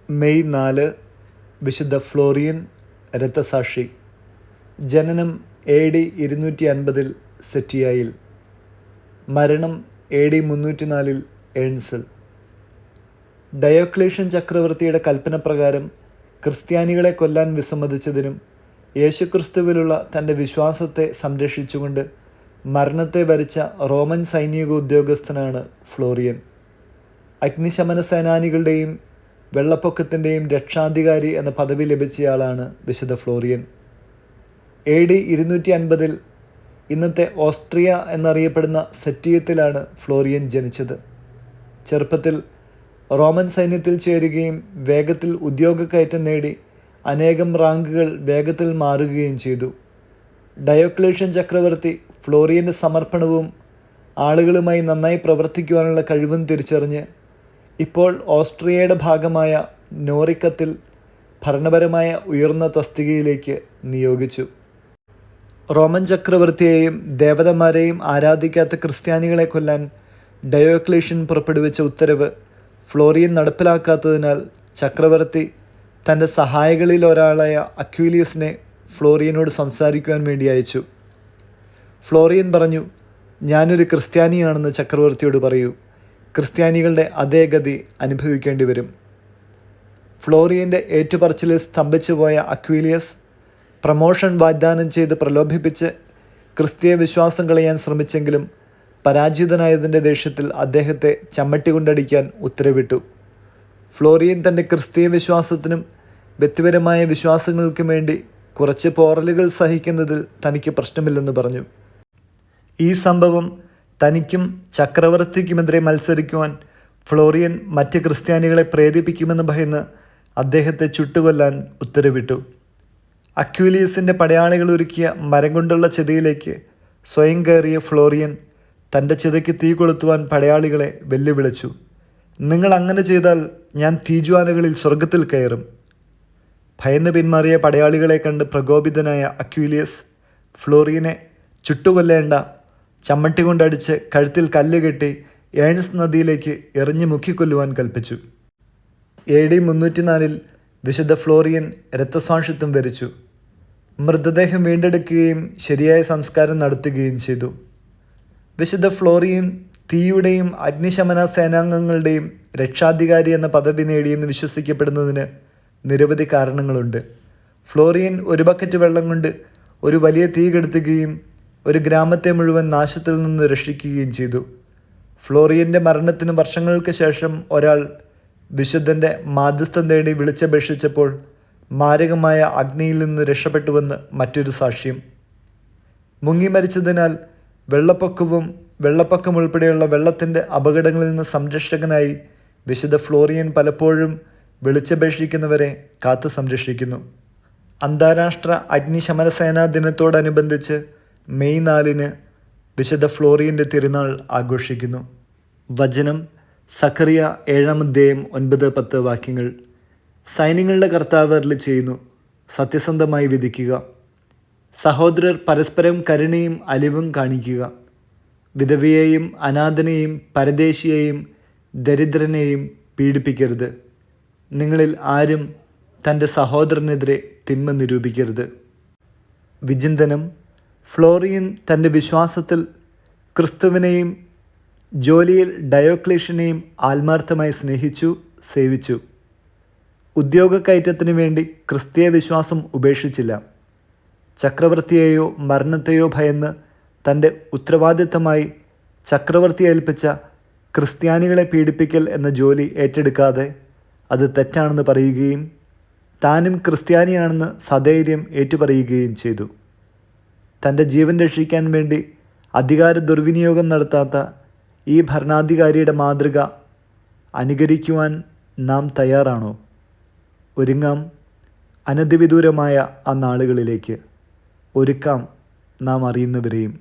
May 4 വിശുദ്ധ Florian രക്തസാക്ഷി. ജനനം AD 250 സെറ്റിയായിൽ. മരണം AD 304 ഏൺസിൽ. ഡയോക്ലീഷ്യൻ ചക്രവർത്തിയുടെ കൽപ്പനപ്രകാരം ക്രിസ്ത്യാനികളെ കൊല്ലാൻ വിസമ്മതിച്ചതിനും യേശുക്രിസ്തുവിലുള്ള തൻ്റെ വിശ്വാസത്തെ സംരക്ഷിച്ചുകൊണ്ട് മരണത്തെ വരിച്ച റോമൻ സൈനിക ഉദ്യോഗസ്ഥനാണ് ഫ്ലോറിയൻ. അഗ്നിശമന സേനാനികളുടെയും വെള്ളപ്പൊക്കത്തിൻ്റെയും രക്ഷാധികാരി എന്ന പദവി ലഭിച്ചയാളാണ് വിശുദ്ധ ഫ്ലോറിയൻ. AD 250 ഇന്നത്തെ ഓസ്ട്രിയ എന്നറിയപ്പെടുന്ന സെറ്റിയത്തിലാണ് ഫ്ലോറിയൻ ജനിച്ചത്. ചെറുപ്പത്തിൽ റോമൻ സൈന്യത്തിൽ ചേരുകയും വേഗത്തിൽ ഉദ്യോഗക്കയറ്റം നേടി അനേകം റാങ്കുകൾ വേഗത്തിൽ മാറുകയും ചെയ്തു. ഡയോക്ലീഷ്യൻ ചക്രവർത്തി ഫ്ലോറിയൻ്റെ സമർപ്പണവും ആളുകളുമായി നന്നായി പ്രവർത്തിക്കുവാനുള്ള കഴിവും തിരിച്ചറിഞ്ഞ് ഇപ്പോൾ ഓസ്ട്രിയയുടെ ഭാഗമായ നോറിക്കത്തിൽ ഭരണപരമായ ഉയർന്ന തസ്തികയിലേക്ക് നിയോഗിച്ചു. റോമൻ ചക്രവർത്തിയെയും ദേവതമാരെയും ആരാധിക്കാത്ത ക്രിസ്ത്യാനികളെ കൊല്ലാൻ ഡയോക്ലീഷ്യൻ പുറപ്പെടുവിച്ച ഉത്തരവ് ഫ്ലോറിയൻ നടപ്പിലാക്കാത്തതിനാൽ ചക്രവർത്തി തൻ്റെ സഹായികളിൽ ഒരാളായ അക്വീലിയസിനെ ഫ്ലോറിയനോട് സംസാരിക്കുവാൻ വേണ്ടി അയച്ചു. ഫ്ലോറിയൻ പറഞ്ഞു, ഞാനൊരു ക്രിസ്ത്യാനിയാണെന്ന് ചക്രവർത്തിയോട് പറയൂ. ക്രിസ്ത്യാനികളുടെ അതേ ഗതി അനുഭവിക്കേണ്ടി വരും. ഫ്ലോറിയൻ്റെ ഏറ്റുപറച്ചിലിൽ സ്തംഭിച്ചു പോയ അക്വീലിയസ് പ്രമോഷൻ വാഗ്ദാനം ചെയ്ത് പ്രലോഭിപ്പിച്ച് ക്രിസ്തീയ വിശ്വാസം കളയാൻ ശ്രമിച്ചെങ്കിലും പരാജിതനായതിൻ്റെ ദേഷ്യത്തിൽ അദ്ദേഹത്തെ ചമ്മട്ടി കൊണ്ടടിക്കാൻ ഉത്തരവിട്ടു. ഫ്ലോറിയൻ തൻ്റെ ക്രിസ്തീയ വിശ്വാസത്തിനും വ്യക്തിപരമായ വിശ്വാസങ്ങൾക്കും വേണ്ടി കുറച്ച് പോറലുകൾ സഹിക്കുന്നതിൽ തനിക്ക് പ്രശ്നമില്ലെന്ന് പറഞ്ഞു. ഈ സംഭവം തനിക്കും ചക്രവർത്തിക്കുമെതിരെ മത്സരിക്കുവാൻ ഫ്ലോറിയൻ മറ്റ് ക്രിസ്ത്യാനികളെ പ്രേരിപ്പിക്കുമെന്ന് ഭയന്ന് അദ്ദേഹത്തെ ചുട്ടുകൊല്ലാൻ ഉത്തരവിട്ടു. അക്വീലിയസിൻ്റെ പടയാളികൾ ഒരുക്കിയ മരം കൊണ്ടുള്ള ചിതയിലേക്ക് സ്വയം കയറിയ ഫ്ലോറിയൻ തൻ്റെ ചിതയ്ക്ക് തീ കൊളുത്തുവാൻ പടയാളികളെ വെല്ലുവിളിച്ചു. നിങ്ങൾ അങ്ങനെ ചെയ്താൽ ഞാൻ തീജ്വാലകളിൽ സ്വർഗത്തിൽ കയറും. ഭയന്ന് പിന്മാറിയ പടയാളികളെ കണ്ട് പ്രകോപിതനായ അക്വീലിയസ് ഫ്ലോറിയനെ ചുട്ടുകൊല്ലേണ്ട, ചമ്മട്ടി കൊണ്ടടിച്ച് കഴുത്തിൽ കല്ല് കെട്ടി ഏൺസ് നദിയിലേക്ക് എറിഞ്ഞു മുക്കിക്കൊല്ലുവാൻ കൽപ്പിച്ചു. AD 304 വിശുദ്ധ ഫ്ലോറിയൻ രക്തസാക്ഷിത്വം വരിച്ചു. മൃതദേഹം വീണ്ടെടുക്കുകയും ശരിയായ സംസ്കാരം നടത്തുകയും ചെയ്തു. വിശുദ്ധ ഫ്ലോറിയൻ തീയുടെയും അഗ്നിശമന സേനാംഗങ്ങളുടെയും രക്ഷാധികാരി എന്ന പദവി നേടിയെന്ന് വിശ്വസിക്കപ്പെടുന്നതിന് നിരവധി കാരണങ്ങളുണ്ട്. ഫ്ലോറിയൻ ഒരു ബക്കറ്റ് വെള്ളം കൊണ്ട് ഒരു വലിയ തീ കെടുത്തുകയും ഒരു ഗ്രാമത്തെ മുഴുവൻ നാശത്തിൽ നിന്ന് രക്ഷിക്കുകയും ചെയ്തു. ഫ്ലോറിയൻ്റെ മരണത്തിന് വർഷങ്ങൾക്ക് ശേഷം ഒരാൾ വിശുദ്ധൻ്റെ മാധ്യസ്ഥം തേടി വിളിച്ചപേക്ഷിച്ചപ്പോൾ മാരകമായ അഗ്നിയിൽ നിന്ന് രക്ഷപ്പെട്ടുവെന്ന് മറ്റൊരു സാക്ഷ്യം. മുങ്ങി മരിച്ചതിനാൽ വെള്ളപ്പൊക്കം ഉൾപ്പെടെയുള്ള വെള്ളത്തിൻ്റെ അപകടങ്ങളിൽ നിന്ന് സംരക്ഷകനായി വിശുദ്ധ ഫ്ലോറിയൻ പലപ്പോഴും വിളിച്ചപേക്ഷിക്കുന്നവരെ കാത്തു സംരക്ഷിക്കുന്നു. അന്താരാഷ്ട്ര അഗ്നിശമന സേനാ ദിനത്തോടനുബന്ധിച്ച് മെയ് 4 വിശുദ്ധ ഫ്ലോറിയൻ്റെ തിരുനാൾ ആഘോഷിക്കുന്നു. വചനം സഖറിയ 7:9-10 വാക്യങ്ങൾ. സൈന്യങ്ങളുടെ കർത്താവ് അരുളി ചെയ്യുന്നു, സത്യസന്ധമായി വിധിക്കുക. സഹോദരർ പരസ്പരം കരുണയും അലിവും കാണിക്കുക. വിധവയെയും അനാഥനെയും പരദേശിയെയും ദരിദ്രനെയും പീഡിപ്പിക്കരുത്. നിങ്ങളിൽ ആരും തൻ്റെ സഹോദരനെതിരെ തിന്മ നിരൂപിക്കരുത്. വിചിന്തനം. ഫ്ലോറിയൻ തൻ്റെ വിശ്വാസത്തിൽ ക്രിസ്തുവിനെയും ജോലിയിൽ ഡയോക്ലീഷ്യനെയും ആത്മാർത്ഥമായി സ്നേഹിച്ചു, സേവിച്ചു. ഉദ്യോഗക്കയറ്റത്തിനു വേണ്ടി ക്രിസ്തീയ വിശ്വാസം ഉപേക്ഷിച്ചില്ല. ചക്രവർത്തിയെയോ മരണത്തെയോ ഭയന്ന് തൻ്റെ ഉത്തരവാദിത്തമായി ചക്രവർത്തി ഏൽപ്പിച്ച ക്രിസ്ത്യാനികളെ പീഡിപ്പിക്കൽ എന്ന ജോലി ഏറ്റെടുക്കാതെ അത് തെറ്റാണെന്ന് പറയുകയും താനും ക്രിസ്ത്യാനിയാണെന്ന് സധൈര്യം ഏറ്റുപറയുകയും ചെയ്തു. തൻ്റെ ജീവൻ രക്ഷിക്കാൻ വേണ്ടി അധികാര ദുർവിനിയോഗം നടത്താത്ത ഈ ഭരണാധികാരിയുടെ മാതൃക അനുകരിക്കുവാൻ നാം തയ്യാറാണോ? ഒരുങ്ങാം അനധിവിദൂരമായ ആ നാളുകളിലേക്ക്. ഒരുക്കാം നാം അറിയുന്നവരെയും.